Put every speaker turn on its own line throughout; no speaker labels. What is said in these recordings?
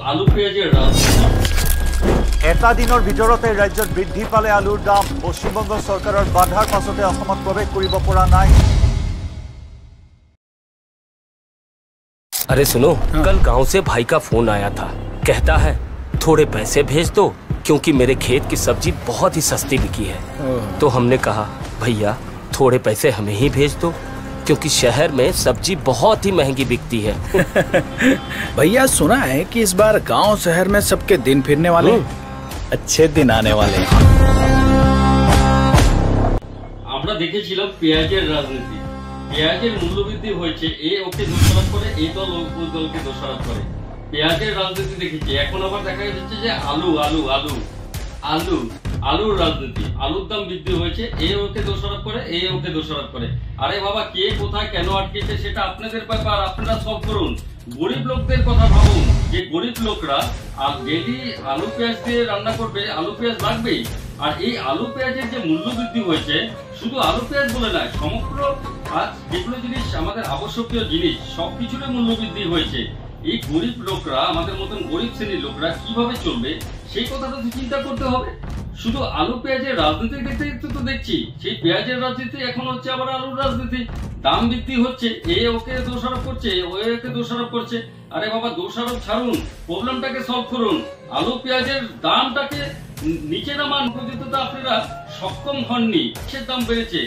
আলু পেঁয়াজের রাজনীতি।
এটা দিনৰ ভিতৰতে ৰাজ্যত বৃদ্ধি পালে আলুৰ দাম। পশ্চিমবংগ চৰকাৰৰ বাধাৰ পাছতে অসমত প্ৰৱেশ কৰিব পৰা নাই।
अरे सुनो, कल गांव से भाई का फोन आया था। कहता है थोड़े पैसे भेज दो क्योंकि मेरे खेत की सब्जी बहुत ही सस्ती बिकी है। तो हमने कहा भैया थोड़े पैसे हमें ही भेज दो क्योंकि शहर में सब्जी बहुत ही महंगी बिकती है।
भैया सुना है कि इस बार गांव शहर में सबके दिन फिरने वाले, अच्छे दिन आने वाले।
আমরা দেখেছিলাম পেঁয়াজের রাজনীতি। পেঁয়াজের মূল্যবৃদ্ধি হয়েছে, এ ওকে দোষারোপ করে, এই দল ওই দলকে দোষারোপ করে। পেঁয়াজের রাজনীতি দেখেছি, এখন আবার দেখা যাচ্ছে যে আলু আলু আলু আলু আলুর রাজনীতি। আলুর দাম বৃদ্ধি হয়েছে, এ ওকে দোষারোপ করে, এ ওকে দোষারোপ করে। আরে বাবা, কে কোথায় কেন আটকেছে সেটা আপনাদের ব্যাপার, আপনারা সলভ করুন। গরিব লোকদের কথা ভাবুন, যে গরিব লোকরা ডেলি আলু পেঁয়াজ দিয়ে রান্না করবে, আলু পেঁয়াজ লাগবেই। আর এই আলু পেঁয়াজের যে মূল্য বৃদ্ধি হয়েছে, শুধু আলু পেঁয়াজ বলে নয়, সমগ্র আজ যেগুলো জিনিস আমাদের আবশ্যকীয় জিনিস সবকিছুরই মূল্য বৃদ্ধি হয়েছে। এই গরিব লোকরা, আমাদের মতন গরিব শ্রেণীর লোকরা কিভাবে চলবে সেই কথাটা তো চিন্তা করতে হবে। শুধু আলু পেঁয়াজের রাজনীতি দেখতে দেখতে তো দেখছি, সেই পেঁয়াজের রাজনীতি এখন হচ্ছে আবার আলুর রাজনীতি। দাম বৃদ্ধি হচ্ছে, এ ওকে দোষারোপ করছে, ও একে দোষারোপ করছে। আরে বাবা, দোষারোপ ছাড়ুন, প্রবলেমটাকে সলভ করুন। আলু পেঁয়াজের দামটাকে নিচে নামান পর্যন্ত তো আপনারা সক্ষম হননি। সে দাম বেড়েছে,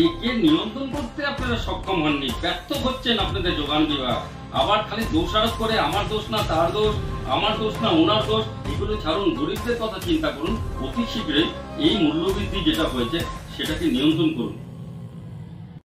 একে নিয়ন্ত্রণ করতে আপনারা সক্ষম হননি, ব্যর্থ হচ্ছেন আপনাদের যোগান বিভাগ। আবার খালি দোষারোপ করে আমার দোষ না তার দোষ, আমার দোষ না ওনার দোষ, এগুলো ছাড়ুন। গরিবদের কথা চিন্তা করুন, অতি শীঘ্রই এই মূল্যবৃদ্ধি যেটা হয়েছে সেটাকে নিয়ন্ত্রণ করুন।